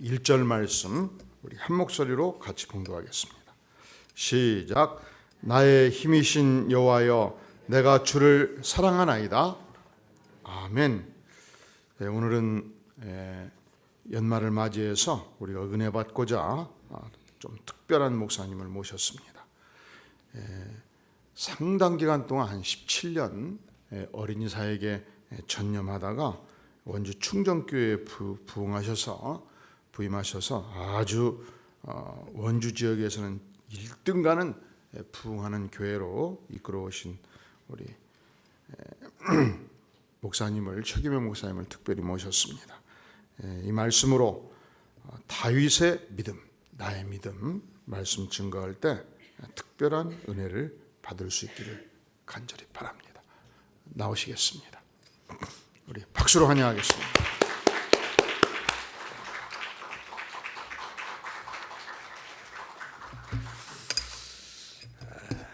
1절 말씀 우리 한 목소리로 같이 봉독하겠습니다. 시작. 나의 힘이신 여호와여, 내가 주를 사랑하나이다. 아멘. 오늘은 연말을 맞이해서 우리가 은혜 받고자 좀 특별한 목사님을 모셨습니다. 상당 기간 동안 한 17년 어린이 사역에 전념하다가 원주 충정교회에 부임하셔서 아주 원주 지역에서는 1등가는 부흥하는 교회로 이끌어오신 우리 목사님을, 최기명 목사님을 특별히 모셨습니다. 이 말씀으로 다윗의 믿음, 나의 믿음 말씀 증거할 때 특별한 은혜를 받을 수 있기를 간절히 바랍니다. 나오시겠습니다. 우리 박수로 환영하겠습니다.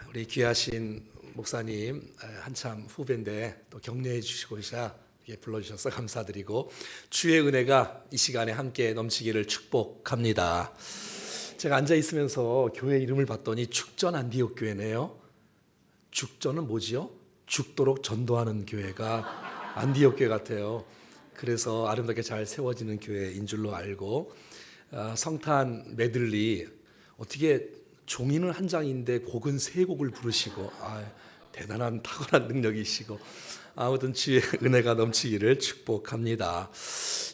우리 귀하신 목사님 한참 후배인데 또 격려해 주시고자 불러주셔서 감사드리고, 주의 은혜가 이 시간에 함께 넘치기를 축복합니다. 제가 앉아 있으면서 교회 이름을 봤더니 죽전 안디옥 교회네요. 죽전은 뭐지요? 죽도록 전도하는 교회가 안디옥 교회 같아요. 그래서 아름답게 잘 세워지는 교회인 줄로 알고, 성탄 메들리 어떻게 종이는 한 장인데 곡은 세 곡을 부르시고, 대단한 탁월한 능력이시고, 아무튼 주의 은혜가 넘치기를 축복합니다.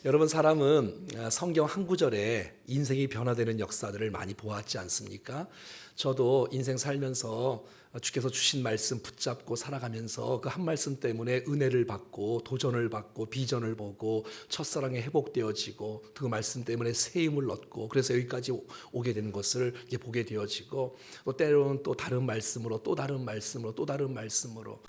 여러분, 사람은 성경 한 구절에 인생이 변화되는 역사들을 많이 보았지 않습니까? 저도 인생 살면서 주께서 주신 말씀 붙잡고 살아가면서 그 한 말씀 때문에 은혜를 받고 도전을 받고 비전을 보고 첫사랑에 회복되어지고, 그 말씀 때문에 새 힘을 얻고, 그래서 여기까지 오게 되는 것을 보게 되어지고, 또 때로는 또 다른 말씀으로 또 다른 말씀으로 또 다른 말씀으로,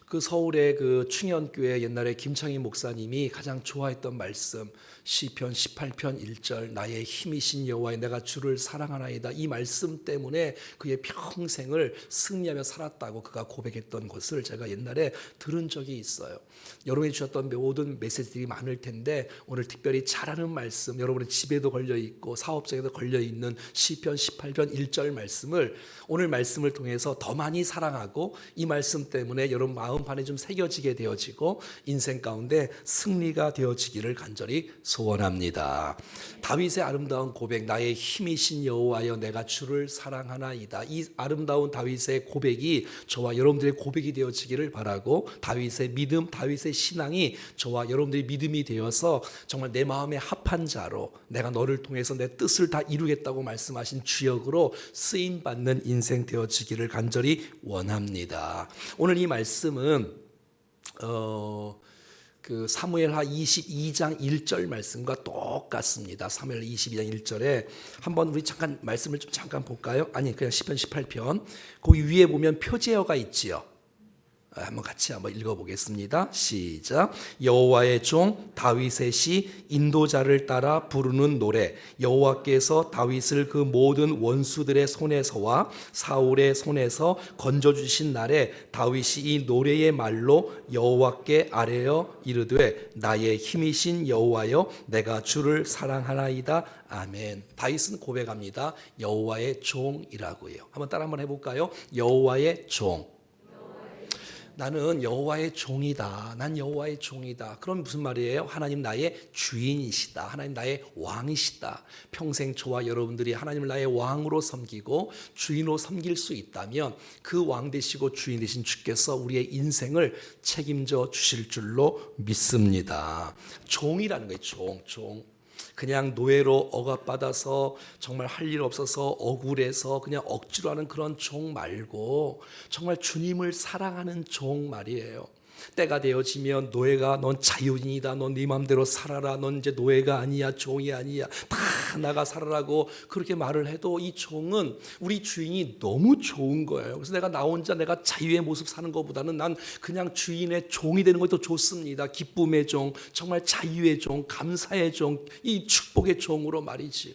그 서울의 그 충현교회 옛날에 김창희 목사님이 가장 좋아했던 말씀, 시편 18편 1절, 나의 힘이신 여호와여, 내가 주를 사랑하나이다. 이 말씀 때문에 그의 평생을 승리하며 살았다고 그가 고백했던 것을 제가 옛날에 들은 적이 있어요. 여러분이 주셨던 모든 메시지들이 많을 텐데, 오늘 특별히 잘하는 말씀, 여러분의 집에도 걸려있고 사업장에도 걸려있는 시편 18편 1절 말씀을, 오늘 말씀을 통해서 더 많이 사랑하고, 이 말씀 때문에 여러분 마음판에 좀 새겨지게 되어지고 인생 가운데 승리가 되어지기를 간절히 소원합니다. 다윗의 아름다운 고백, 나의 힘이신 여호와여, 내가 주를 사랑하나이다. 이 아름다운 다윗의 고백이 저와 여러분들의 고백이 되어지기를 바라고, 다윗의 믿음, 다윗의 신앙이 저와 여러분들의 믿음이 되어서 정말 내 마음에 합한 자로, 내가 너를 통해서 내 뜻을 다 이루겠다고 말씀하신 주역으로 쓰임받는 인생 되어지기를 간절히 원합니다. 오늘 이 말씀은 그 사무엘하 22장 1절 말씀과 똑같습니다. 사무엘 22장 1절에 한번 우리 잠깐 말씀을 좀 잠깐 볼까요? 아니, 그냥 시편 18편 거기 위에 보면 표제어가 있지요. 한번 같이 한번 읽어보겠습니다. 시작. 여호와의 종 다윗의 시, 인도자를 따라 부르는 노래. 여호와께서 다윗을 그 모든 원수들의 손에서와 사울의 손에서 건져주신 날에 다윗이 이 노래의 말로 여호와께 아뢰어 이르되, 나의 힘이신 여호와여, 내가 주를 사랑하나이다. 아멘. 다윗은 고백합니다. 여호와의 종이라고요. 한번 따라 한번 해볼까요? 여호와의 종. 나는 여호와의 종이다. 난 여호와의 종이다. 그럼 무슨 말이에요? 하나님 나의 주인이시다. 하나님 나의 왕이시다. 평생 저와 여러분들이 하나님을 나의 왕으로 섬기고 주인으로 섬길 수 있다면, 그 왕 되시고 주인 되신 주께서 우리의 인생을 책임져 주실 줄로 믿습니다. 종이라는 거예요. 종. 그냥 노예로 억압받아서 정말 할 일 없어서 억울해서 그냥 억지로 하는 그런 종 말고, 정말 주님을 사랑하는 종 말이에요. 때가 되어지면 노예가, 넌 자유인이다, 넌 네 맘대로 살아라, 넌 이제 노예가 아니야, 종이 아니야, 다 나가 살아라고 그렇게 말을 해도, 이 종은 우리 주인이 너무 좋은 거예요. 그래서 내가 나 혼자 내가 자유의 모습 사는 것보다는 난 그냥 주인의 종이 되는 것도 좋습니다. 기쁨의 종, 정말 자유의 종, 감사의 종, 이 축복의 종으로 말이지요.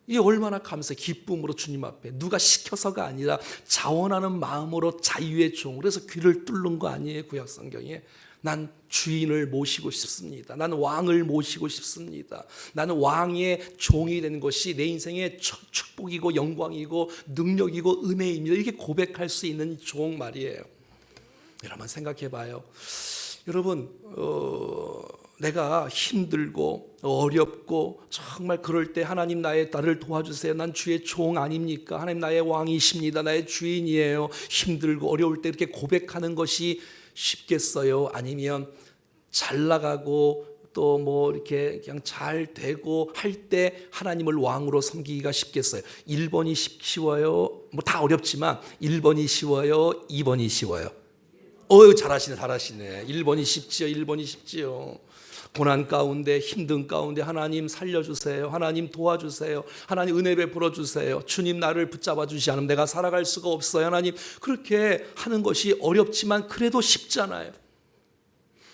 이 얼마나 감사해. 기쁨으로 주님 앞에, 누가 시켜서가 아니라 자원하는 마음으로 자유의 종. 그래서 귀를 뚫는 거 아니에요, 구약 성경에. 난 주인을 모시고 싶습니다. 나는 왕을 모시고 싶습니다. 나는 왕의 종이 되는 것이 내 인생의 축복이고 영광이고 능력이고 은혜입니다. 이렇게 고백할 수 있는 종 말이에요. 여러분 생각해 봐요. 여러분 내가 힘들고 어렵고 정말 그럴 때 하나님 나를 도와주세요. 난 주의 종 아닙니까? 하나님 나의 왕이십니다. 나의 주인이에요. 힘들고 어려울 때 이렇게 고백하는 것이 쉽겠어요? 아니면 잘 나가고 또 뭐 이렇게 그냥 잘 되고 할 때 하나님을 왕으로 섬기기가 쉽겠어요? 1번이 쉬워요? 뭐 다 어렵지만 1번이 쉬워요? 2번이 쉬워요? 잘하시네. 1번이 쉽지요. 1번이 쉽지요. 고난 가운데 힘든 가운데 하나님 살려주세요. 하나님 도와주세요. 하나님 은혜 베풀어 주세요. 주님 나를 붙잡아 주시 않으면 내가 살아갈 수가 없어요. 하나님 그렇게 하는 것이 어렵지만 그래도 쉽잖아요.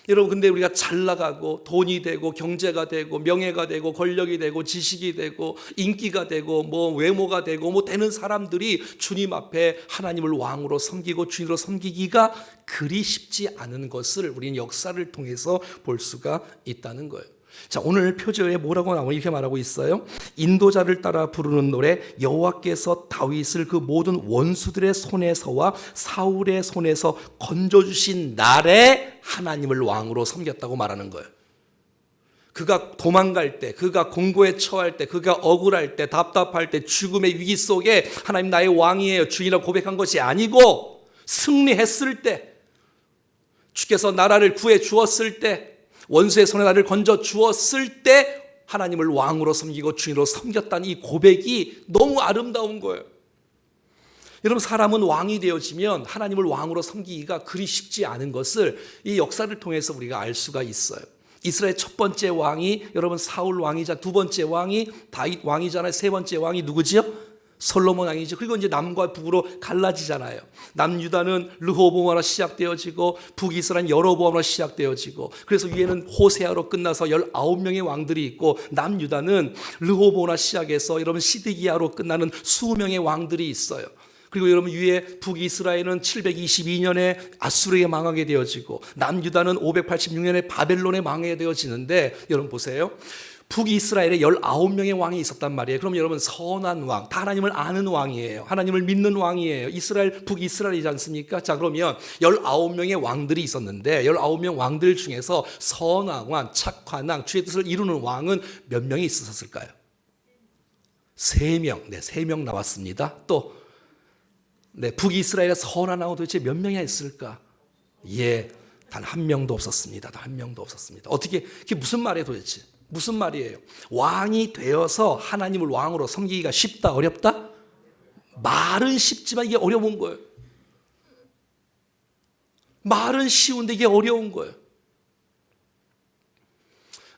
여러분 근데 우리가 잘 나가고 돈이 되고 경제가 되고 명예가 되고 권력이 되고 지식이 되고 인기가 되고 뭐 외모가 되고 뭐 되는 사람들이 주님 앞에 하나님을 왕으로 섬기고 주인으로 섬기기가 그리 쉽지 않은 것을 우리는 역사를 통해서 볼 수가 있다는 거예요. 자, 오늘 표제에 뭐라고 나오고 이렇게 말하고 있어요. 인도자를 따라 부르는 노래, 여호와께서 다윗을 그 모든 원수들의 손에서와 사울의 손에서 건져주신 날에 하나님을 왕으로 섬겼다고 말하는 거예요. 그가 도망갈 때, 그가 공고에 처할 때, 그가 억울할 때, 답답할 때, 죽음의 위기 속에 하나님 나의 왕이에요, 주인이라고 고백한 것이 아니고 승리했을 때, 주께서 나라를 구해 주었을 때, 원수의 손에 나를 건져 주었을 때 하나님을 왕으로 섬기고 주인으로 섬겼다는 이 고백이 너무 아름다운 거예요. 여러분 사람은 왕이 되어지면 하나님을 왕으로 섬기기가 그리 쉽지 않은 것을 이 역사를 통해서 우리가 알 수가 있어요. 이스라엘 첫 번째 왕이 여러분 사울 왕이자 두 번째 왕이 다윗 왕이잖아요. 세 번째 왕이 누구지요? 솔로몬 왕이죠. 그리고 이제 남과 북으로 갈라지잖아요. 남유다는 르호보암으로 시작되어지고 북이스라엘은 여로보암으로 시작되어지고 그래서 위에는 호세아로 끝나서 19명의 왕들이 있고 남유다는 르호보암으로 시작해서 여러분 시드기야로 끝나는 20명의 왕들이 있어요. 그리고 여러분 위에 북이스라엘은 722년에 아수르에 망하게 되어지고 남유다는 586년에 바벨론에 망하게 되어지는데 여러분 보세요. 북이스라엘에 19명의 왕이 있었단 말이에요. 그럼 여러분 선한 왕, 다 하나님을 아는 왕이에요. 하나님을 믿는 왕이에요. 이스라엘, 북이스라엘이지 않습니까? 자 그러면 19명의 왕들이 있었는데 19명 왕들 중에서 선한 왕, 착한 왕, 주의 뜻을 이루는 왕은 몇 명이 있었을까요? 3명. 네, 3명 나왔습니다. 또 북이스라엘의 선한 왕은 도대체 몇 명이나 있을까? 단 한 명도 없었습니다. 단 한 명도 없었습니다. 어떻게, 그게 무슨 말이에요 도대체? 무슨 말이에요? 왕이 되어서 하나님을 왕으로 섬기기가 쉽다, 어렵다? 말은 쉽지만 이게 어려운 거예요. 말은 쉬운데 이게 어려운 거예요.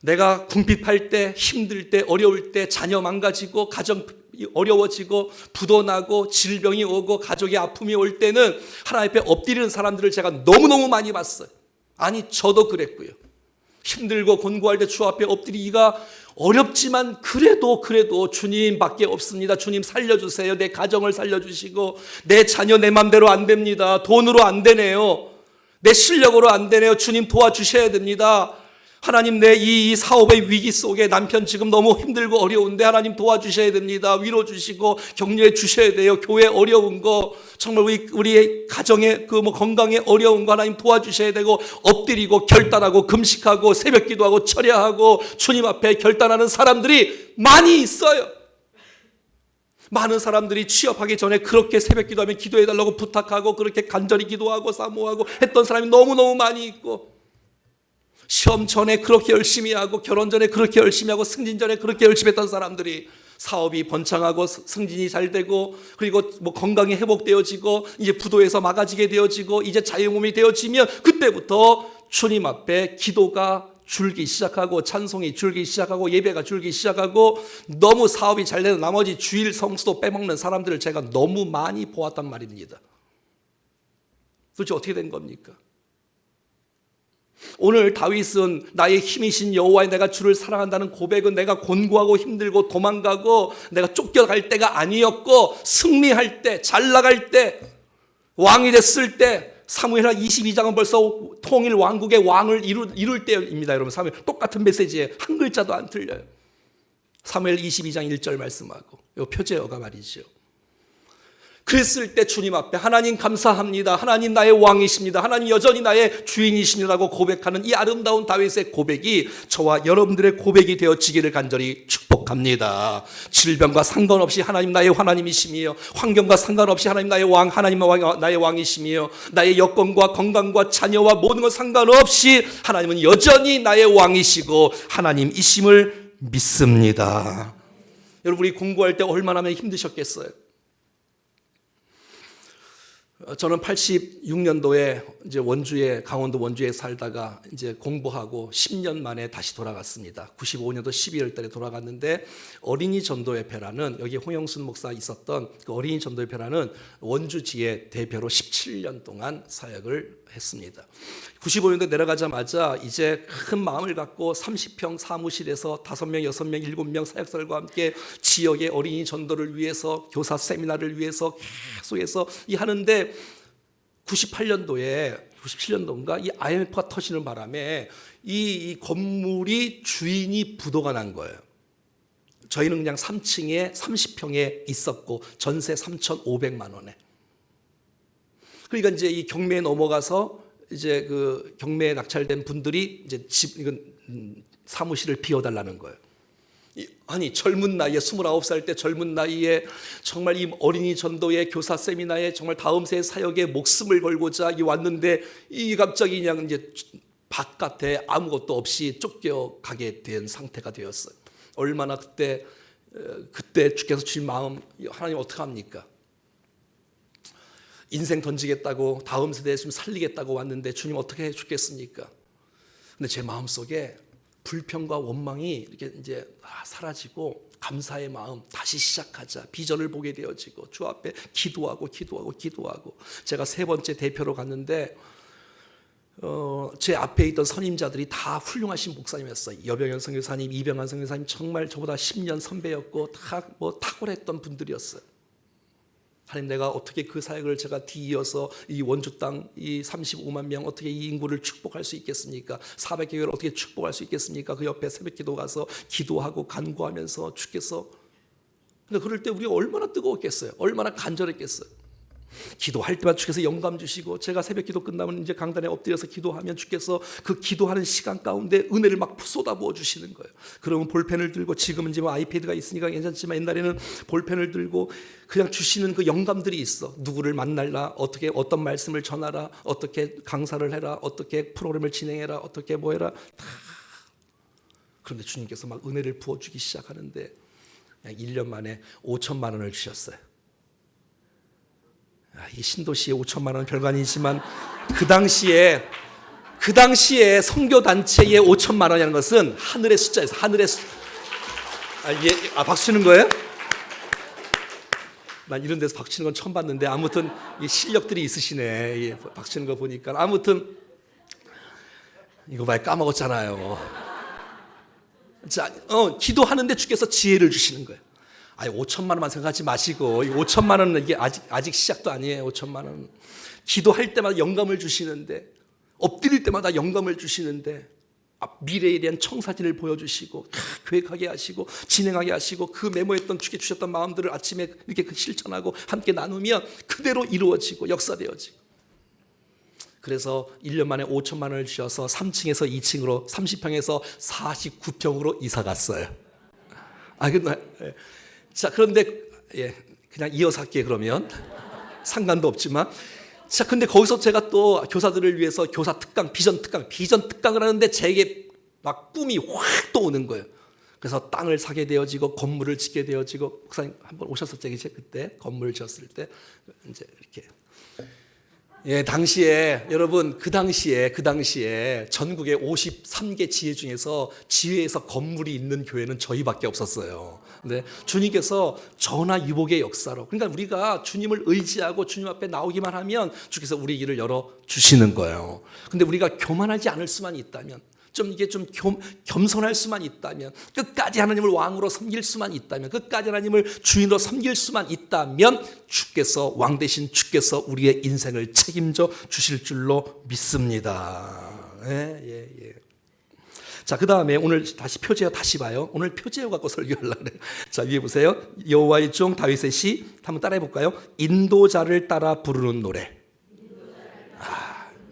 내가 궁핍할 때, 힘들 때, 어려울 때, 자녀 망가지고, 가정 어려워지고, 부도 나고, 질병이 오고, 가족의 아픔이 올 때는 하나님 앞에 엎드리는 사람들을 제가 너무너무 많이 봤어요. 아니, 저도 그랬고요. 힘들고 곤고할 때 주 앞에 엎드리기가 어렵지만 그래도 주님밖에 없습니다. 주님 살려주세요. 내 가정을 살려주시고 내 자녀 내 맘대로 안 됩니다. 돈으로 안 되네요. 내 실력으로 안 되네요. 주님 도와주셔야 됩니다. 하나님 내 이 사업의 위기 속에 남편 지금 너무 힘들고 어려운데 하나님 도와주셔야 됩니다. 위로 주시고 격려해 주셔야 돼요. 교회 어려운 거 정말 우리의 가정의 건강에 어려운 거 하나님 도와주셔야 되고 엎드리고 결단하고 금식하고 새벽 기도하고 철야하고 주님 앞에 결단하는 사람들이 많이 있어요. 많은 사람들이 취업하기 전에 그렇게 새벽 기도하면 기도해달라고 부탁하고 그렇게 간절히 기도하고 사모하고 했던 사람이 너무너무 많이 있고 시험 전에 그렇게 열심히 하고 결혼 전에 그렇게 열심히 하고 승진 전에 그렇게 열심히 했던 사람들이 사업이 번창하고 승진이 잘 되고 그리고 건강이 회복되어지고 이제 부도에서 막아지게 되어지고 이제 자유몸이 되어지면 그때부터 주님 앞에 기도가 줄기 시작하고 찬송이 줄기 시작하고 예배가 줄기 시작하고 너무 사업이 잘 되는 나머지 주일 성수도 빼먹는 사람들을 제가 너무 많이 보았단 말입니다. 도대체 어떻게 된 겁니까? 오늘 다윗은 나의 힘이신 여호와의 내가 주를 사랑한다는 고백은 내가 곤고하고 힘들고 도망가고 내가 쫓겨갈 때가 아니었고 승리할 때, 잘 나갈 때, 왕이 됐을 때 사무엘하 22장은 벌써 통일 왕국의 왕을 이룰 때입니다. 여러분, 사무엘 똑같은 메시지에 한 글자도 안 틀려요. 사무엘 22장 1절 말씀하고 요 표제어가 말이죠. 그랬을 때 주님 앞에 하나님 감사합니다. 하나님 나의 왕이십니다. 하나님 여전히 나의 주인이십니다라고 고백하는 이 아름다운 다윗의 고백이 저와 여러분들의 고백이 되어지기를 간절히 축복합니다. 질병과 상관없이 하나님 나의 하나님이시며, 환경과 상관없이 하나님 나의 왕, 하나님 나의 왕이시며, 나의 여건과 건강과 자녀와 모든 것 상관없이 하나님은 여전히 나의 왕이시고 하나님이심을 믿습니다. 여러분, 우리 공부할 때 얼마나 힘드셨겠어요? 저는 86년도에 이제 강원도 원주에 살다가 이제 공부하고 10년 만에 다시 돌아갔습니다. 95년도 12월 달에 돌아갔는데, 어린이 전도협회라는, 여기 홍영순 목사 있었던 그 어린이 전도협회라는 원주지의 대표로 17년 동안 사역을 했습니다. 95년도에 내려가자마자 이제 큰 마음을 갖고 30평 사무실에서 5명, 6명, 7명 사역사들과 함께 지역의 어린이 전도를 위해서, 교사 세미나를 위해서 계속해서 하는데, 97년도인가 이 IMF가 터지는 바람에 이 건물이 주인이 부도가 난 거예요. 저희는 그냥 3층에 30평에 있었고 전세 3,500만 원에. 그러니까 이제 이 경매에 넘어가서 이제 그 경매에 낙찰된 분들이 이제 사무실을 비워달라는 거예요. 아니, 젊은 나이에 29살 때 젊은 나이에 정말 이 어린이 전도의 교사 세미나에 정말 다음 세 사역에 목숨을 걸고자 왔는데, 이 갑자기 그냥 이제 바깥에 아무것도 없이 쫓겨가게 된 상태가 되었어요. 얼마나 그때 주께서 주신 마음, 하나님 어떡합니까? 인생 던지겠다고, 다음 세대에 좀 살리겠다고 왔는데 주님 어떻게 해 주겠습니까? 근데 제 마음속에 불평과 원망이 이렇게 이제 사라지고, 감사의 마음, 다시 시작하자, 비전을 보게 되어지고, 주 앞에 기도하고 제가 3번째 대표로 갔는데 제 앞에 있던 선임자들이 다 훌륭하신 목사님이었어요. 여병현 선교사님, 이병환 선교사님, 정말 저보다 10년 선배였고 다 탁월했던 분들이었어요. 하나님, 내가 어떻게 그 사역을 제가 뒤이어서 이 원주 땅 이 35만 명 어떻게 이 인구를 축복할 수 있겠습니까? 400교회를 어떻게 축복할 수 있겠습니까? 그 옆에 새벽기도 가서 기도하고 간구하면서 주께서, 근데 그럴 때 우리가 얼마나 뜨거웠겠어요? 얼마나 간절했겠어요? 기도할 때마다 주께서 영감 주시고, 제가 새벽기도 끝나면 이제 강단에 엎드려서 기도하면 주께서 그 기도하는 시간 가운데 은혜를 막 쏟아부어 주시는 거예요. 그러면 볼펜을 들고, 지금은 이제 아이패드가 있으니까 괜찮지만 옛날에는 볼펜을 들고 그냥 주시는 그 영감들이 있어. 누구를 만날라, 어떻게 어떤 말씀을 전하라, 어떻게 강사를 해라, 어떻게 프로그램을 진행해라, 어떻게 뭐 해라 다. 그런데 주님께서 막 은혜를 부어주기 시작하는데, 그냥 1년 만에 5천만 원을 주셨어요. 이 신도시에 5천만 원 별거 아니지만 그 당시에 선교 단체에 5천만 원이라는 것은 하늘의 숫자에서 하늘의 박수 치는 거예요? 난 이런 데서 박수 치는 건 처음 봤는데, 아무튼 이 실력들이 있으시네. 박수 치는 거 보니까. 아무튼 이거 봐요, 까먹었잖아요. 자, 기도하는데 주께서 지혜를 주시는 거예요. 아니, 5천만 원만 생각하지 마시고, 이 5천만 원은 이게 아직 시작도 아니에요. 5천만 원. 기도할 때마다 영감을 주시는데, 엎드릴 때마다 영감을 주시는데, 미래에 대한 청사진을 보여주시고, 계획하게 하시고, 진행하게 하시고, 그 메모했던 주께 주셨던 마음들을 아침에 이렇게 실천하고 함께 나누면 그대로 이루어지고 역사되어지고. 그래서 1년 만에 5천만 원을 주셔서 3층에서 2층으로 30평에서 49평으로 이사 갔어요. 자, 그런데 그냥 이어서 할게요. 그러면 상관도 없지만, 자, 근데 거기서 제가 또 교사들을 위해서 교사 특강, 비전 특강을 하는데 제게 막 꿈이 확 떠오는 거예요. 그래서 땅을 사게 되어지고 건물을 짓게 되어지고, 목사님 한번 오셨었죠, 그때 건물을 지었을 때 이제 이렇게. 당시에 여러분, 그 당시에 전국의 53개 지회 중에서 지회에서 건물이 있는 교회는 저희밖에 없었어요. 근데 주님께서 전화 유복의 역사로, 그러니까 우리가 주님을 의지하고 주님 앞에 나오기만 하면 주께서 우리 길을 열어 주시는 거예요. 근데 우리가 교만하지 않을 수만 있다면, 좀 겸손할 수만 있다면, 끝까지 하나님을 왕으로 섬길 수만 있다면, 끝까지 하나님을 주인으로 섬길 수만 있다면 주께서, 왕 대신 주께서 우리의 인생을 책임져 주실 줄로 믿습니다. 예. 자, 그 다음에 오늘 다시 표제어 다시 봐요. 오늘 표제어 갖고 설교하려고 그래요. 자, 위에 보세요. 여호와의 종 다윗의 시 한번 따라해 볼까요? 인도자를 따라 부르는 노래.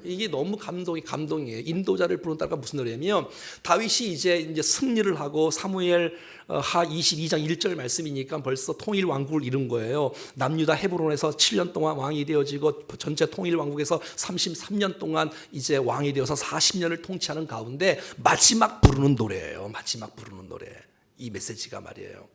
이게 너무 감동이에요. 인도자를 부르는 따라가 무슨 노래냐면, 다윗이 이제 승리를 하고 사무엘 하 22장 1절 말씀이니까 벌써 통일 왕국을 이룬 거예요. 남유다 헤브론에서 7년 동안 왕이 되어지고 전체 통일 왕국에서 33년 동안 이제 왕이 되어서 40년을 통치하는 가운데 마지막 부르는 노래예요. 마지막 부르는 노래. 이 메시지가 말이에요.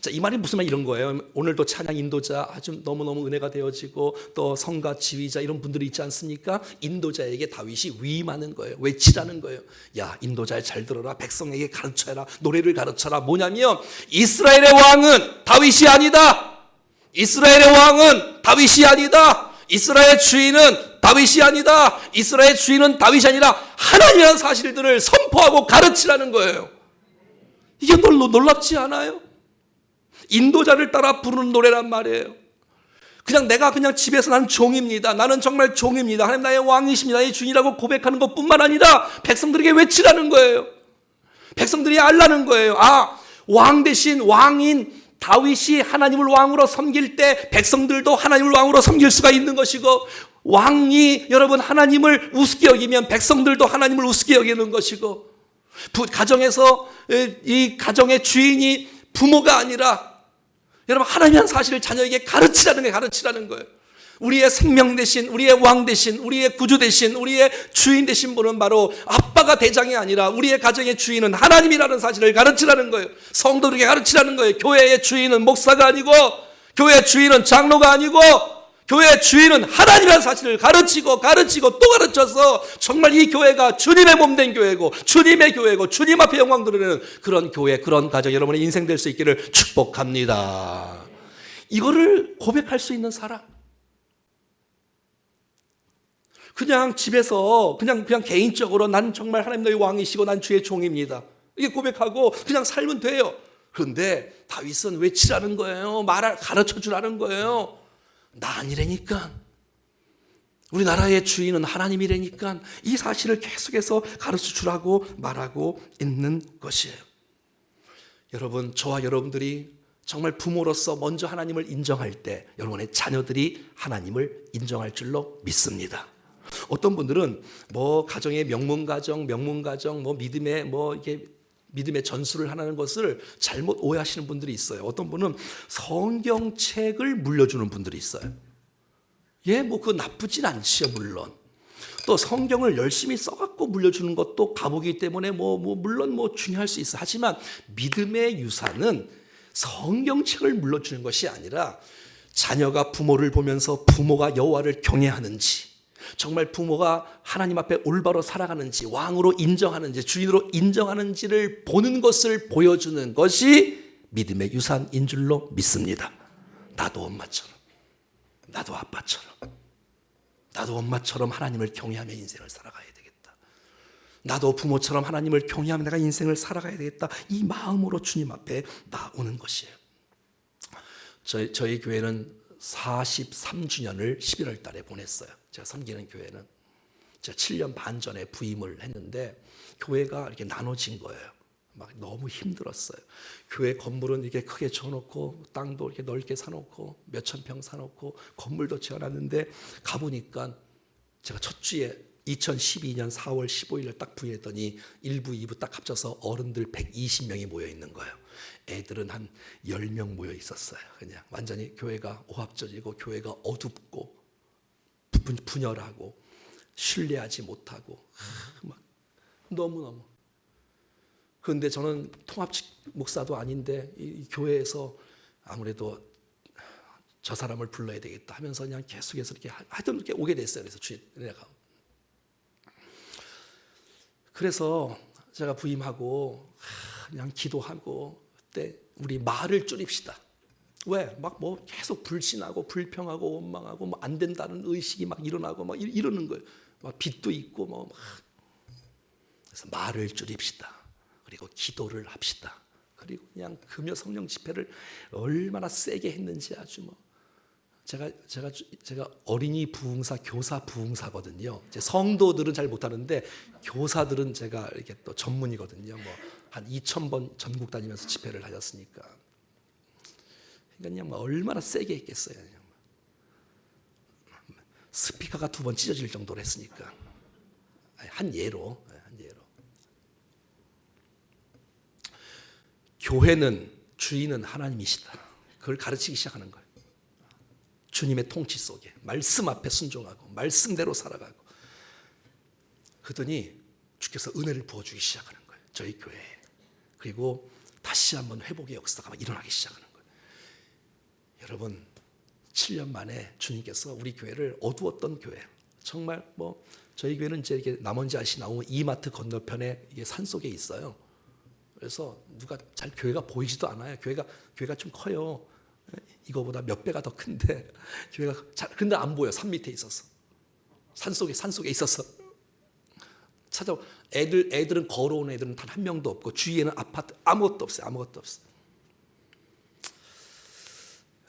자, 이 말이 무슨 말 이런 거예요. 오늘도 찬양 인도자 아주 너무너무 은혜가 되어지고 또 성가 지휘자 이런 분들이 있지 않습니까? 인도자에게 다윗이 위임하는 거예요. 외치라는 거예요. 야, 인도자 잘 들어라. 백성에게 가르쳐라. 노래를 가르쳐라. 뭐냐면 이스라엘의 왕은 다윗이 아니다. 이스라엘의 왕은 다윗이 아니다. 이스라엘의 주인은 다윗이 아니다. 이스라엘의 주인은 다윗이 아니라 하나님이라는 사실들을 선포하고 가르치라는 거예요. 이게 놀랍지 않아요? 인도자를 따라 부르는 노래란 말이에요. 내가 집에서 나는 종입니다. 나는 정말 종입니다. 하나님 나의 왕이십니다. 나의 주인이라고 고백하는 것뿐만 아니라 백성들에게 외치라는 거예요. 백성들이 알라는 거예요. 왕 대신 왕인 다윗이 하나님을 왕으로 섬길 때 백성들도 하나님을 왕으로 섬길 수가 있는 것이고, 왕이 여러분 하나님을 우습게 여기면 백성들도 하나님을 우습게 여기는 것이고, 가정에서 이 가정의 주인이 부모가 아니라 여러분 하나님이라는 사실을 자녀에게 가르치라는 거예요. 우리의 생명 대신, 우리의 왕 대신, 우리의 구주 대신, 우리의 주인 대신 분은 바로 아빠가 대장이 아니라 우리의 가정의 주인은 하나님이라는 사실을 가르치라는 거예요. 성도들에게 가르치라는 거예요. 교회의 주인은 목사가 아니고, 교회의 주인은 장로가 아니고, 교회의 주인은 하나님이라는 사실을 가르치고 또 가르쳐서 정말 이 교회가 주님의 몸된 교회고 주님의 교회고 주님 앞에 영광 드리는 그런 교회, 그런 가정, 여러분의 인생 될 수 있기를 축복합니다. 이거를 고백할 수 있는 사람, 그냥 집에서 그냥 개인적으로 난 정말 하나님 너희 왕이시고 난 주의 종입니다, 이게 고백하고 그냥 살면 돼요. 그런데 다윗은 외치라는 거예요. 가르쳐 주라는 거예요. 나 아니라니까. 우리나라의 주인은 하나님이라니까. 이 사실을 계속해서 가르쳐 주라고 말하고 있는 것이에요. 여러분, 저와 여러분들이 정말 부모로서 먼저 하나님을 인정할 때 여러분의 자녀들이 하나님을 인정할 줄로 믿습니다. 어떤 분들은 가정의 명문가정, 믿음의 전수를 하는 것을 잘못 오해하시는 분들이 있어요. 어떤 분은 성경책을 물려주는 분들이 있어요. 그거 나쁘진 않지요, 물론. 또 성경을 열심히 써갖고 물려주는 것도 가보기 때문에 물론 중요할 수 있어. 하지만 믿음의 유산은 성경책을 물려주는 것이 아니라 자녀가 부모를 보면서 부모가 여호와를 경외하는지, 정말 부모가 하나님 앞에 올바로 살아가는지, 왕으로 인정하는지, 주인으로 인정하는지를 보는 것을 보여주는 것이 믿음의 유산인 줄로 믿습니다. 나도 엄마처럼, 나도 아빠처럼, 나도 엄마처럼 하나님을 경외하며 인생을 살아가야 되겠다. 나도 부모처럼 하나님을 경외하며 내가 인생을 살아가야 되겠다. 이 마음으로 주님 앞에 나오는 것이에요. 저희 교회는 43주년을 11월 달에 보냈어요. 제가 섬기는 교회는 제가 7년 반 전에 부임을 했는데 교회가 이렇게 나눠진 거예요. 막 너무 힘들었어요. 교회 건물은 이렇게 크게 쳐놓고 땅도 이렇게 넓게 사놓고 몇천 평 사놓고 건물도 지어놨는데 가보니까 제가 첫 주에 2012년 4월 15일을 딱 부임했더니 1부, 2부 딱 합쳐서 어른들 120명이 모여 있는 거예요. 애들은 한 10명 모여 있었어요. 그냥 완전히 교회가 오합져지고 교회가 어둡고 분열하고 신뢰하지 못하고 막 너무너무. 그런데 저는 통합직 목사도 아닌데 이 교회에서 아무래도 저 사람을 불러야 되겠다 하면서 그냥 계속해서 이렇게 하여튼 이렇게 오게 됐어요. 그래서 주인 내가 그래서 제가 부임하고 그냥 기도하고 그때 우리 말을 줄입시다. 왜? 막 계속 불신하고 불평하고 원망하고 안 된다는 의식이 막 일어나고 막 이러는 거예요. 막 빚도 있고 막. 그래서 말을 줄입시다. 그리고 기도를 합시다. 그리고 그냥 금요 성령 집회를 얼마나 세게 했는지 아주 뭐 제가 어린이 부흥사 교사 부흥사거든요. 이제 성도들은 잘 못하는데 교사들은 제가 이렇게 또 전문이거든요. 뭐 한 2,000번 전국 다니면서 집회를 하셨으니까. 그러니까 그냥 뭐 얼마나 세게 했겠어요. 그냥. 스피커가 2번 찢어질 정도로 했으니까. 한 예로. 교회는 주인은 하나님이시다. 그걸 가르치기 시작하는 거예요. 주님의 통치 속에 말씀 앞에 순종하고 말씀대로 살아가고 그러더니 주께서 은혜를 부어주기 시작하는 거예요. 저희 교회에. 그리고 다시 한번 회복의 역사가 막 일어나기 시작하는 거예요. 여러분 7년 만에 주님께서 우리 교회를 어두웠던 교회 정말 뭐 저희 교회는 이제 이렇게 남원지 아시 나오면 이마트 건너편에 이게 산 속에 있어요. 그래서 누가 잘 교회가 보이지도 않아요. 교회가 좀 커요. 이거보다 몇 배가 더 큰데 교회가 근데 안 보여. 산 밑에 있어서 산 속에 있어서 찾아 애들은 걸어온 애들은 단 한 명도 없고 주위에는 아파트 아무것도 없어요.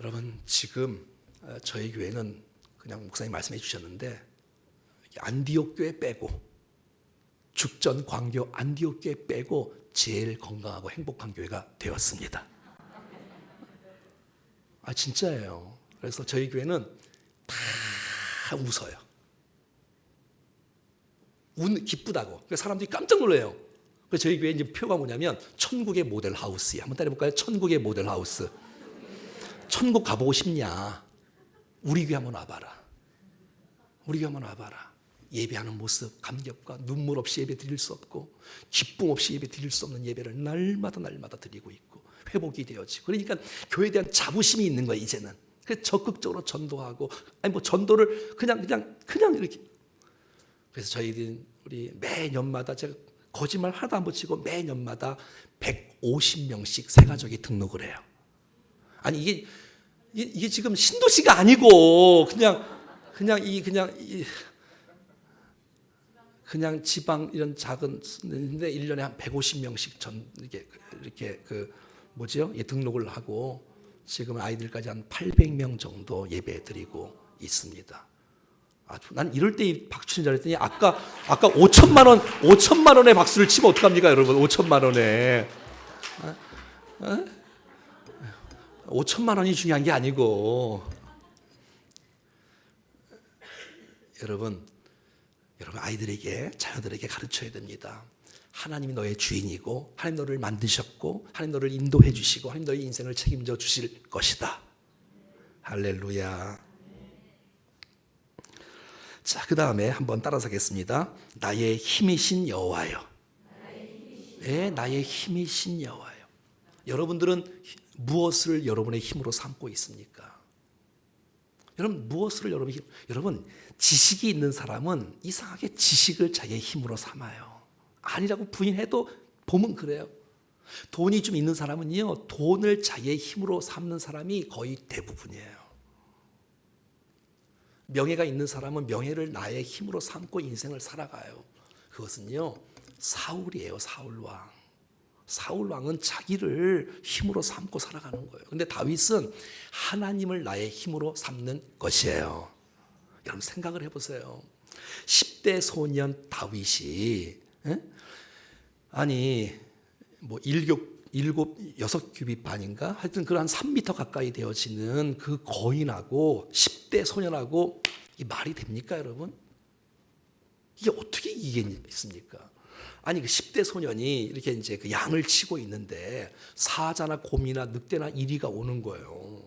여러분 지금 저희 교회는 그냥 목사님 말씀해 주셨는데 안디옥 교회 빼고 죽전 광교 안디옥 교회 빼고 제일 건강하고 행복한 교회가 되었습니다. 진짜예요. 그래서 저희 교회는 다 웃어요. 기쁘다고. 그러니까 사람들이 깜짝 놀라요. 그래서 저희 교회 이제 표가 뭐냐면 천국의 모델 하우스예요. 한번 따라해볼까요? 천국의 모델 하우스. 천국 가보고 싶냐? 우리 교회 한번 와봐라. 예배하는 모습, 감격과 눈물 없이 예배 드릴 수 없고 기쁨 없이 예배 드릴 수 없는 예배를 날마다 드리고 있고 회복이 되어지고 그러니까 교회에 대한 자부심이 있는 거예요. 이제는 그래서 적극적으로 전도하고 전도를 그냥 이렇게 그래서 저희들은 우리 매년마다 제가 거짓말 하나도 안 붙이고 매년마다 150명씩 새 가족이 등록을 해요. 아니 이게 지금 신도시가 아니고 그냥 지방 이런 작은 데인데 1년에 한 150명씩 이렇게 등록을 하고 지금 아이들까지 한 800명 정도 예배 드리고 있습니다. 난 이럴 때 박수 친 줄 알았더니 아까 5천만 원의 박수를 치면 어떡합니까, 여러분? 5천만 원에. 5천만 원이 중요한 게 아니고 여러분 아이들에게 자녀들에게 가르쳐야 됩니다. 하나님이 너의 주인이고 하나님 너를 만드셨고 하나님 너를 인도해 주시고 하나님 너의 인생을 책임져 주실 것이다. 할렐루야. 자, 그 다음에 한번 따라서겠습니다. 나의 힘이신 여호와여. 네, 나의 힘이신 여호와여. 여러분들은 무엇을 여러분의 힘으로 삼고 있습니까? 여러분 지식이 있는 사람은 이상하게 지식을 자기의 힘으로 삼아요. 아니라고 부인해도 보면 그래요. 돈이 좀 있는 사람은요, 돈을 자기의 힘으로 삼는 사람이 거의 대부분이에요. 명예가 있는 사람은 명예를 나의 힘으로 삼고 인생을 살아가요. 그것은요, 사울이에요. 사울 왕은 자기를 힘으로 삼고 살아가는 거예요. 근데 다윗은 하나님을 나의 힘으로 삼는 것이에요. 여러분 생각을 해보세요. 10대 소년 다윗이 여섯 규빗 반인가? 하여튼 그 한 3m 가까이 되어지는 그 거인하고 10대 소년하고 이 말이 됩니까, 여러분? 이게 어떻게 이기겠습니까? 그 10대 소년이 이렇게 이제 그 양을 치고 있는데 사자나 곰이나 늑대나 이리가 오는 거예요.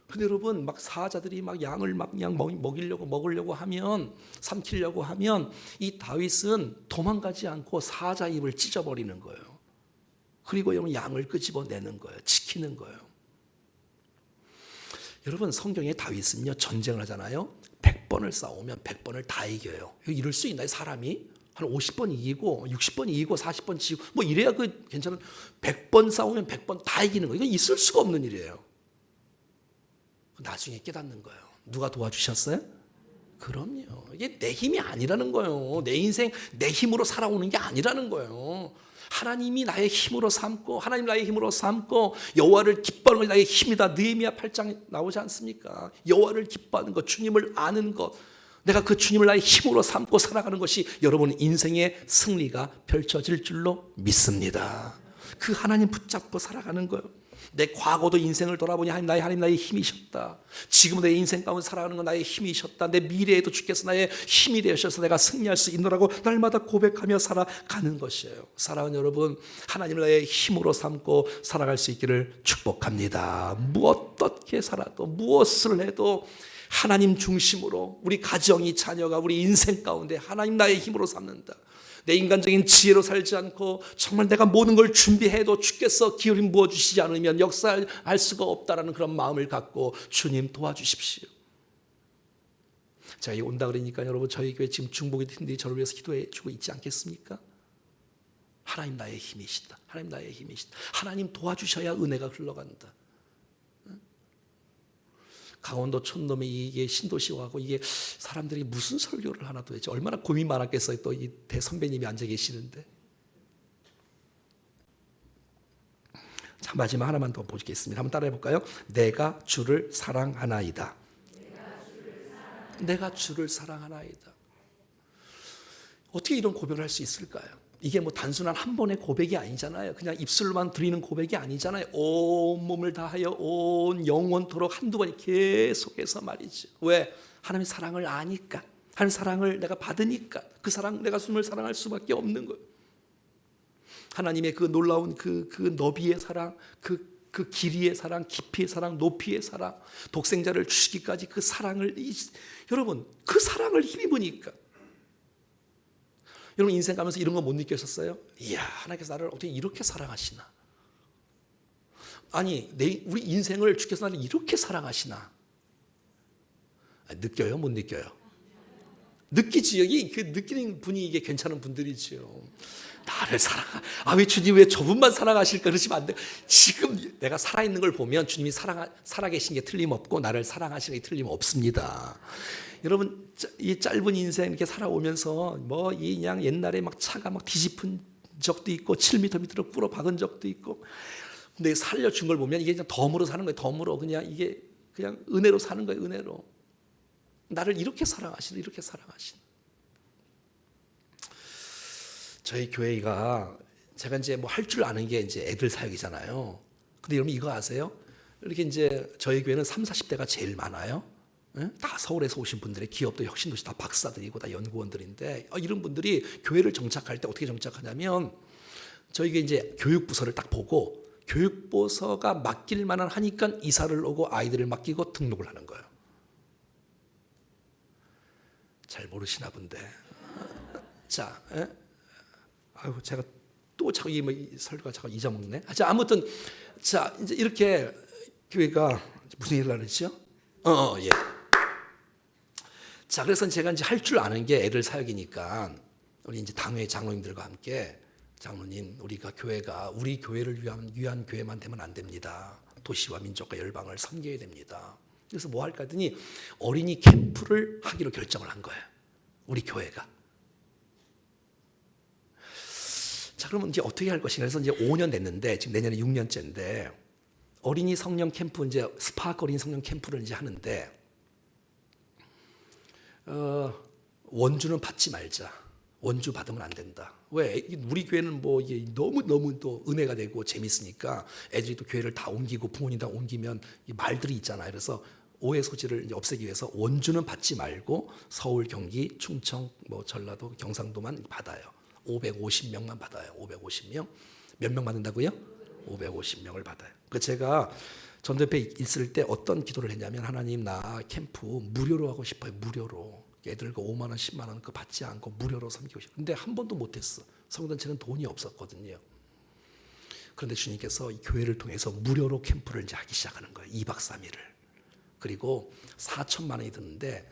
근데 여러분 막 사자들이 막 양을 막 그냥 먹으려고 하면 삼키려고 하면 이 다윗은 도망가지 않고 사자 입을 찢어버리는 거예요. 그리고 여러분 양을 끄집어내는 거예요. 지키는 거예요. 여러분 성경에 다윗은요 전쟁을 하잖아요. 100번을 싸우면 100번을 다 이겨요. 이럴 수 있나요, 사람이? 한 50번 이기고 60번 이기고 40번 지고 뭐 이래야 그 괜찮은 100번 싸우면 100번 다 이기는 거예요. 이건 있을 수가 없는 일이에요. 나중에 깨닫는 거예요. 누가 도와주셨어요? 그럼요. 이게 내 힘이 아니라는 거예요. 내 인생 내 힘으로 살아오는 게 아니라는 거예요. 하나님이 나의 힘으로 삼고 하나님 나의 힘으로 삼고 여호와를 기뻐하는 것이 나의 힘이다. 느헤미야 8장 나오지 않습니까? 여호와를 기뻐하는 것, 주님을 아는 것, 내가 그 주님을 나의 힘으로 삼고 살아가는 것이 여러분 인생의 승리가 펼쳐질 줄로 믿습니다. 그 하나님 붙잡고 살아가는 거예요. 내 과거도 인생을 돌아보니 하나님 나의 힘이셨다. 지금 내 인생 가운데 살아가는 건 나의 힘이셨다. 내 미래에도 주께서 나의 힘이 되셔서 내가 승리할 수 있노라고 날마다 고백하며 살아가는 것이에요. 사랑하는 여러분, 하나님을 나의 힘으로 삼고 살아갈 수 있기를 축복합니다. 어떻게 살아도 무엇을 해도 하나님 중심으로 우리 가정이 자녀가 우리 인생 가운데 하나님 나의 힘으로 삼는다. 내 인간적인 지혜로 살지 않고 정말 내가 모든 걸 준비해도 주께서 기울임 부어주시지 않으면 역사할 수가 없다라는 그런 마음을 갖고 주님 도와주십시오. 제가 온다 그러니까 여러분 저희 교회 지금 중복의 팀들이 저를 위해서 기도해 주고 있지 않겠습니까? 하나님 나의 힘이시다. 하나님 나의 힘이시다. 하나님 도와주셔야 은혜가 흘러간다. 강원도 촌놈이 이게 신도시하고 이게 사람들이 무슨 설교를 하나 도대체 얼마나 고민 많았겠어요. 또 이 대선배님이 앉아 계시는데. 자, 마지막 하나만 더 보겠습니다. 한번 따라해 볼까요? 내가 주를 사랑하나이다. 내가 주를 사랑하나이다. 어떻게 이런 고백을 할 수 있을까요? 이게 뭐 단순한 한 번의 고백이 아니잖아요. 그냥 입술로만 드리는 고백이 아니잖아요. 온 몸을 다하여 온 영원토록 한두 번 계속해서 말이죠. 왜? 하나님의 사랑을 아니까. 하나님의 사랑을 내가 받으니까. 그 사랑, 내가 주님을 사랑할 수밖에 없는 거예요. 하나님의 그 놀라운 그 너비의 사랑, 그 길이의 사랑, 깊이의 사랑, 높이의 사랑, 독생자를 주시기까지 그 사랑을 여러분 그 사랑을 힘입으니까 여러분 인생 가면서 이런 거 못 느끼셨어요? 이야, 하나님께서 나를 어떻게 이렇게 사랑하시나? 아니, 우리 인생을 주께서 나를 이렇게 사랑하시나? 느껴요? 못 느껴요? 느끼지요? 그 느끼는 분이 이게 괜찮은 분들이지요. 나를 왜 주님 왜 저분만 사랑하실까? 그러시면 안 돼. 지금 내가 살아있는 걸 보면 주님이 살아계신 게 틀림없고 나를 사랑하시는 게 틀림없습니다. 여러분 이 짧은 인생 이렇게 살아오면서 뭐 그냥 옛날에 막 차가 막 뒤집힌 적도 있고 7m 밑으로 꿇어 박은 적도 있고 근데 살려준 걸 보면 이게 그냥 덤으로 사는 거예요. 덤으로 그냥 이게 그냥 은혜로 사는 거예요. 은혜로 나를 이렇게 사랑하시는 이렇게 사랑하시는 저희 교회가 제가 이제 뭐 할 줄 아는 게 이제 애들 사역이잖아요. 근데 여러분 이거 아세요? 이렇게 이제 저희 교회는 30, 40대가 제일 많아요. 다 서울에서 오신 분들의 기업도 혁신도시 다 박사들이고 다 연구원들인데 이런 분들이 교회를 정착할 때 어떻게 정착하냐면 저희가 이제 교육부서를 딱 보고 교육부서가 맡길 만한 하니까 이사를 오고 아이들을 맡기고 등록을 하는 거예요. 잘 모르시나 본데. 자, 제가 또 자꾸 이 설교가 자꾸 잊어먹네. 자, 아무튼 자 이제 이렇게 교회가 무슨 일을 하랬죠? 예. 자, 그래서 제가 이제 할 줄 아는 게 애들 사역이니까 우리 이제 당회 장로님들과 함께 장로님, 교회가 우리 교회를 위한 교회만 되면 안 됩니다. 도시와 민족과 열방을 섬겨야 됩니다. 그래서 뭐 할까 했더니 어린이 캠프를 하기로 결정을 한 거예요. 우리 교회가. 자, 그러면 이제 어떻게 할 것인가 해서 이제 5년 됐는데 지금 내년에 6년째인데 어린이 성령 캠프 이제 스파크 어린이 성령 캠프를 이제 하는데 원주는 받지 말자. 원주 받으면 안 된다. 왜? 우리 교회는 뭐 이게 너무 또 은혜가 되고 재밌으니까 애들이 또 교회를 다 옮기고 부모님 다 옮기면 이 말들이 있잖아요. 그래서 오해 소지를 이제 없애기 위해서 원주는 받지 말고 서울, 경기, 충청, 뭐 전라도, 경상도만 받아요. 550명만 받아요. 550명. 몇 명 받는다고요? 550명을 받아요. 그 제가 전도협회 있을 때 어떤 기도를 했냐면 하나님 나 캠프 무료로 하고 싶어요. 무료로. 애들과 5만 원, 10만 원 그 받지 않고 무료로 섬기고 싶어요. 근데 한 번도 못했어. 성전체는 돈이 없었거든요. 그런데 주님께서 이 교회를 통해서 무료로 캠프를 이제 하기 시작하는 거예요. 2박 3일을. 그리고 4천만 원이 드는데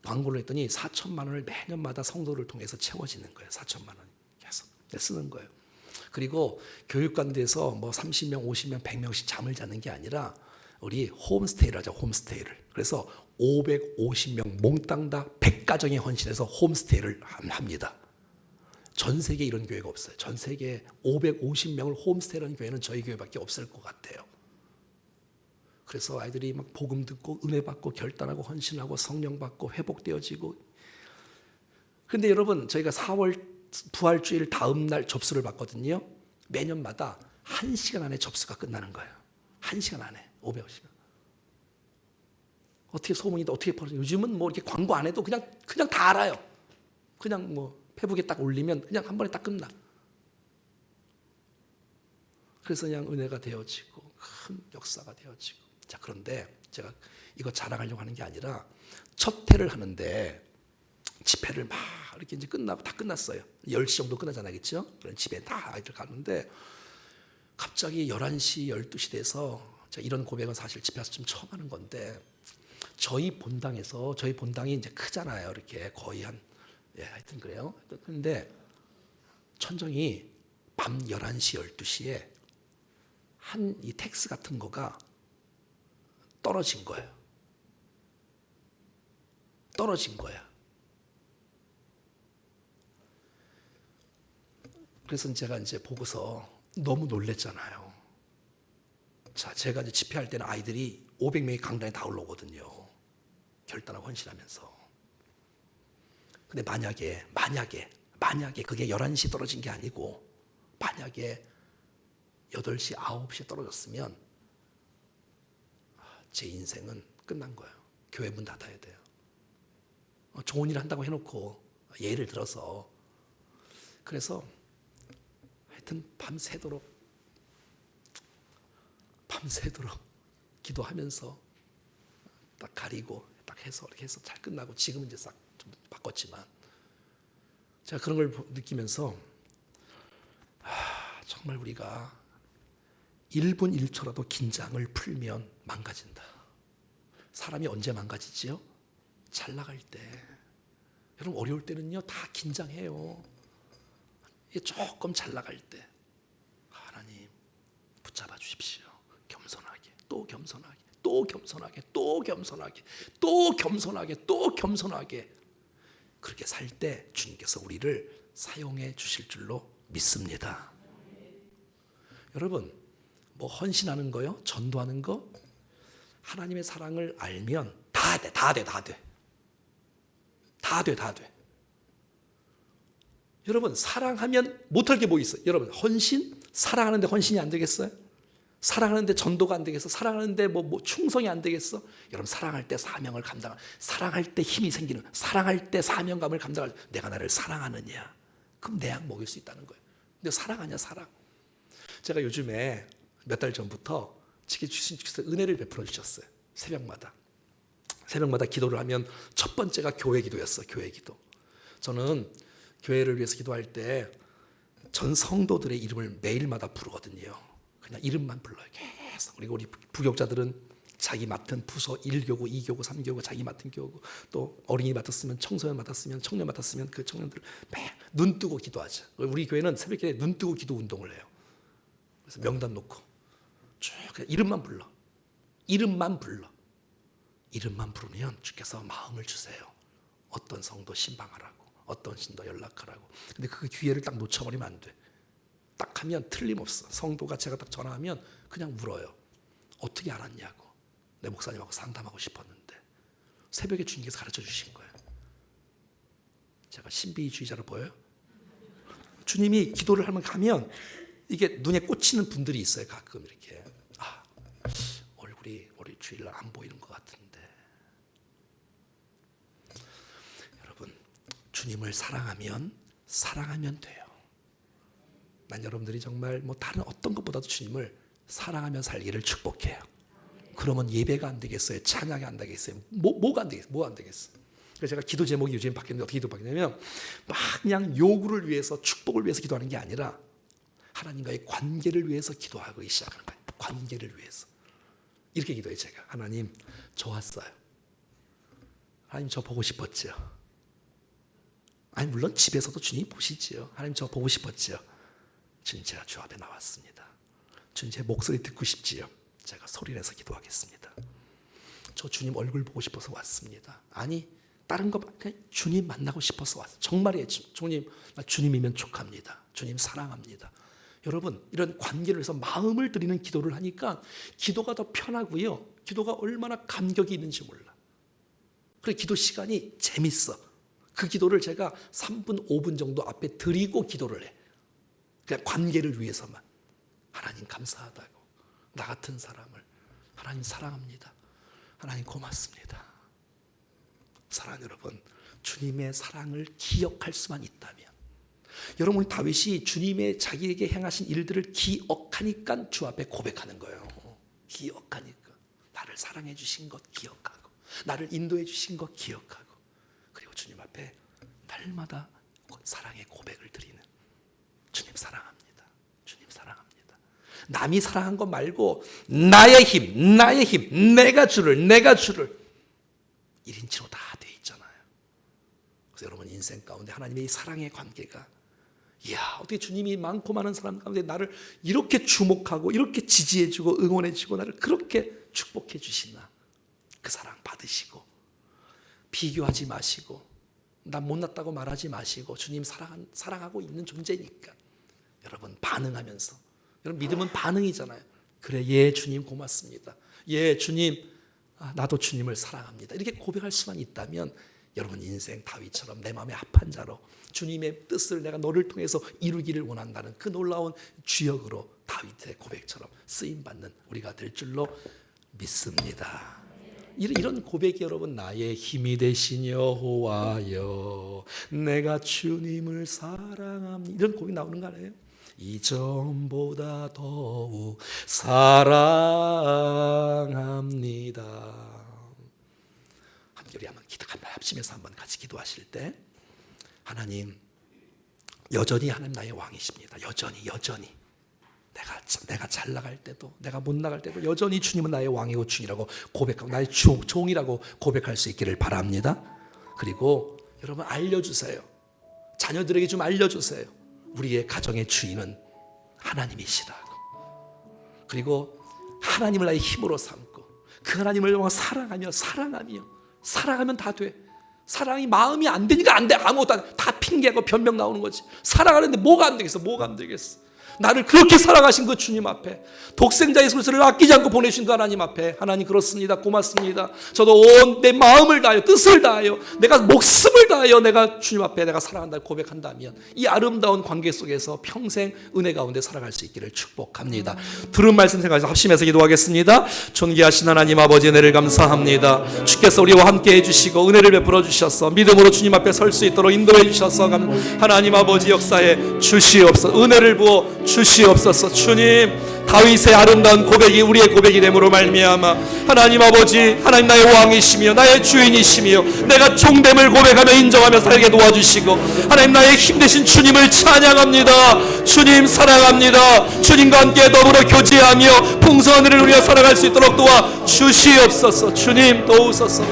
광고를 했더니 4천만 원을 매년마다 성도를 통해서 채워지는 거예요. 4천만 원 계속 쓰는 거예요. 그리고 교육관대에서 뭐 30명, 50명, 100명씩 잠을 자는 게 아니라 우리 홈스테이를 하자, 홈스테이를. 그래서 550명 몽땅 다 100가정에 헌신해서 홈스테이를 합니다. 전 세계에 이런 교회가 없어요. 전 세계에 550명을 홈스테이라는 교회는 저희 교회밖에 없을 것 같아요. 그래서 아이들이 막 복음 듣고 은혜 받고 결단하고 헌신하고 성령 받고 회복되어지고. 근데 여러분, 저희가 4월 부활주일 다음 날 접수를 받거든요. 매년마다 1시간 안에 접수가 끝나는 거예요. 1시간 안에 550명. 어떻게 소문이 어떻게 벌어져? 요즘은 뭐 이렇게 광고 안 해도 그냥 다 알아요. 그냥 뭐 페북에 딱 올리면 그냥 한 번에 딱 끝나. 그래서 그냥 은혜가 되어지고 큰 역사가 되어지고. 자, 그런데 제가 이거 자랑하려고 하는 게 아니라 첫 회를 하는데 집회를 막 이렇게 이제 끝나고 다 끝났어요. 10시 정도 끝나잖아요. 그렇죠? 그런 집에 다 아이들 가는데 갑자기 11시, 12시 돼서 제가 이런 고백은 사실 집회에서 좀 처음 하는 건데 저희 본당이 이제 크잖아요. 이렇게 거의 하여튼 그래요. 근데 천정이 밤 11시, 12시에 이 텍스 같은 거가 떨어진 거예요. 떨어진 거야. 그래서 제가 이제 보고서 너무 놀랬잖아요. 자, 제가 이제 집회할 때는 아이들이 500명이 강단에 다 올라오거든요. 결단하고 헌신하면서. 근데 만약에 그게 11시 떨어진 게 아니고 만약에 8시, 9시에 떨어졌으면 제 인생은 끝난 거예요. 교회 문 닫아야 돼요. 좋은 일 한다고 해놓고 예를 들어서. 그래서 하여튼 밤새도록 기도하면서 딱 가리고 딱 해서 이렇게 해서 잘 끝나고 지금은 이제 싹 좀 바꿨지만 제가 그런 걸 느끼면서 정말 우리가 1분 1초라도 긴장을 풀면 망가진다. 사람이 언제 망가지지요? 잘 나갈 때. 여러분 어려울 때는요 다 긴장해요. 조금 잘 나갈 때 하나님 붙잡아 주십시오. 겸손하게, 또 겸손하게, 또 겸손하게, 또 겸손하게, 또 겸손하게, 또 겸손하게. 그렇게 살 때 주님께서 우리를 사용해 주실 줄로 믿습니다. 여러분 뭐 헌신하는 거요, 전도하는 거, 하나님의 사랑을 알면 다 돼. 여러분 사랑하면 못할 게 뭐 있어요? 여러분 헌신, 사랑하는데 헌신이 안 되겠어요? 사랑하는데 전도가 안 되겠어? 사랑하는데 뭐 충성이 안 되겠어? 여러분 사랑할 때 사명을 감당할, 사랑할 때 힘이 생기는, 사랑할 때 사명감을 감당할. 내가 나를 사랑하느냐? 그럼 내 약 먹일 수 있다는 거예요. 근데 사랑하냐? 사랑. 제가 요즘에 몇 달 전부터 주님께서 은혜를 베풀어 주셨어요. 새벽마다 기도를 하면 첫 번째가 교회 기도였어요. 교회 기도. 저는 교회를 위해서 기도할 때 전 성도들의 이름을 매일마다 부르거든요. 그냥 이름만 불러요. 계속. 그리고 우리 부교육자들은 자기 맡은 부서 1교구, 2교구, 3교구, 자기 맡은 교구, 또 어린이 맡았으면 청소년 맡았으면 청년 맡았으면 그 청년들 매일 눈 뜨고 기도하죠. 우리 교회는 새벽에 눈 뜨고 기도 운동을 해요. 그래서 명단 놓고 쭉 그냥 이름만 불러. 이름만 부르면 주께서 마음을 주세요. 어떤 성도 신방하라고, 어떤 신도 연락하라고. 근데 그 기회를 딱 놓쳐버리면 안 돼. 딱 하면 틀림없어. 성도가 제가 딱 전화하면 그냥 물어요. 어떻게 알았냐고. 내 목사님하고 상담하고 싶었는데 새벽에 주님께서 가르쳐 주신 거예요. 제가 신비주의자로 보여요? 주님이 기도를 하면 가면 이게 눈에 꽂히는 분들이 있어요. 가끔 이렇게 얼굴이 우리 주일날 안 보이는 것 같은데. 여러분 주님을 사랑하면 돼요. 난 여러분들이 정말 뭐 다른 어떤 것보다도 주님을 사랑하며 살기를 축복해요. 그러면 예배가 안 되겠어요? 찬양이 안 되겠어요? 뭐가 안 되겠어요? 뭐 안 되겠어요? 그래서 제가 기도 제목이 요즘 바뀌었는데 어떻게 기도 바뀌냐면 막 그냥 요구를 위해서, 축복을 위해서 기도하는 게 아니라 하나님과의 관계를 위해서 기도하기 시작하는 거예요. 관계를 위해서. 이렇게 기도해요. 제가 하나님 저 왔어요. 하나님 저 보고 싶었죠. 아니 물론 집에서도 주님 보시지요. 하나님 저 보고 싶었죠. 주님 제가 주 앞에 나왔습니다. 주님 제 목소리 듣고 싶지요. 제가 소리를 내서 기도하겠습니다. 저 주님 얼굴 보고 싶어서 왔습니다. 아니 다른 거 그냥 주님 만나고 싶어서 왔어요. 정말이에요. 주님, 나 주님이면 족합니다. 주님 사랑합니다. 여러분 이런 관계를 위해서 마음을 드리는 기도를 하니까 기도가 더 편하고요. 기도가 얼마나 감격이 있는지 몰라. 그리고 기도 시간이 재밌어. 그 기도를 제가 3분, 5분 정도 앞에 드리고 기도를 해. 그냥 관계를 위해서만. 하나님 감사하다고. 나 같은 사람을 하나님 사랑합니다. 하나님 고맙습니다. 사랑하는 여러분, 주님의 사랑을 기억할 수만 있다면, 여러분 다윗이 주님의 자기에게 행하신 일들을 기억하니까 주 앞에 고백하는 거예요. 기억하니까 나를 사랑해 주신 것 기억하고, 나를 인도해 주신 것 기억하고, 그리고 주님 앞에 날마다 사랑의 고백을 드리는, 주님 사랑합니다. 주님 사랑합니다. 남이 사랑한 것 말고 나의 힘, 내가 주를 1인칭으로 다 돼 있잖아요. 그래서 여러분 인생 가운데 하나님의 이 사랑의 관계가, 이야 어떻게 주님이 많고 많은 사람 가운데 나를 이렇게 주목하고 이렇게 지지해주고 응원해주고 나를 그렇게 축복해 주시나. 그 사랑 받으시고 비교하지 마시고 나 못났다고 말하지 마시고 주님 사랑하고 있는 존재니까 여러분 반응하면서, 여러분 믿음은 반응이잖아요. 그래 예 주님 고맙습니다. 예 주님 나도 주님을 사랑합니다. 이렇게 고백할 수만 있다면 여러분 인생 다윗처럼 내 마음의 합한 자로 주님의 뜻을 내가 너를 통해서 이루기를 원한다는 그 놀라운 주역으로 다윗의 고백처럼 쓰임받는 우리가 될 줄로 믿습니다. 이런 고백이 여러분, 나의 힘이 되신 여호와여 내가 주님을 사랑합니다, 이런 고백이 나오는 거 아니에요? 이전보다 더욱 사랑합니다. 함께 우리 한번 합심해서 한번 같이 기도하실 때, 하나님 여전히 하나님 나의 왕이십니다. 여전히 내가 잘 나갈 때도 내가 못 나갈 때도 여전히 주님은 나의 왕이고 주이라고 고백하고 나의 종이라고 고백할 수 있기를 바랍니다. 그리고 여러분 알려주세요. 자녀들에게 좀 알려주세요. 우리의 가정의 주인은 하나님이시라고. 그리고 하나님을 나의 힘으로 삼고 그 하나님을 사랑하면 다 돼. 사랑이 마음이 안 되니까 안 돼. 아무것도 안 돼. 다 핑계고 변명 나오는 거지. 사랑하는데 뭐가 안 되겠어? 나를 그렇게 사랑하신 그 주님 앞에, 독생자 예수 그리스도를 아끼지 않고 보내신 그 하나님 앞에, 하나님 그렇습니다. 고맙습니다. 저도 온 내 마음을 다하여 뜻을 다하여 내가 목숨을 다하여 내가 주님 앞에 내가 사랑한다고 고백한다면 이 아름다운 관계 속에서 평생 은혜 가운데 살아갈 수 있기를 축복합니다. 들은 말씀 생각해서 합심해서 기도하겠습니다. 존귀하신 하나님 아버지, 은혜를 감사합니다. 주께서 우리와 함께 해주시고 은혜를 베풀어 주셔서 믿음으로 주님 앞에 설 수 있도록 인도해 주셔서 하나님 아버지 역사에 주시옵소서. 은혜를 부어 주시옵소서. 주님, 다윗의 아름다운 고백이 우리의 고백이 됨으로 말미암아 하나님 아버지, 하나님 나의 왕이시며 나의 주인이시며 내가 종됨을 고백하며 인정하며 살게 도와주시고, 하나님 나의 힘되신 주님을 찬양합니다. 주님 사랑합니다. 주님과 함께 더불어 교제하며 풍성한 은혜를 누려 살아갈 수 있도록 도와 주시옵소서. 주님 도우소서.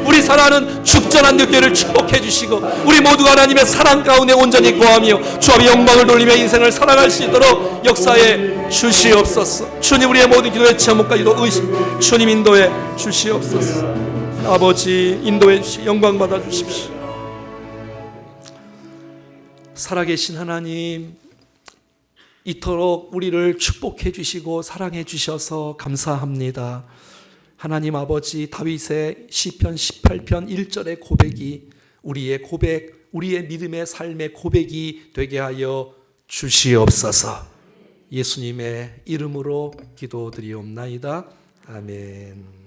우리 사랑하는 죽전한 육계를 축복해 주시고 우리 모두가 하나님의 사랑 가운데 온전히 거하며 주 앞에 영광을 돌리며 인생을 살아갈 수 있도록 역사에 주시옵소서. 주님, 우리의 모든 기도의 제목까지도 주님 인도해 주시옵소서. 아버지 인도해 주시, 영광 받아 주십시오. 살아계신 하나님, 이토록 우리를 축복해 주시고 사랑해 주셔서 감사합니다. 하나님 아버지, 다윗의 시편 18편 1절의 고백이 우리의 고백, 우리의 믿음의 삶의 고백이 되게 하여 주시옵소서. 예수님의 이름으로 기도드리옵나이다. 아멘.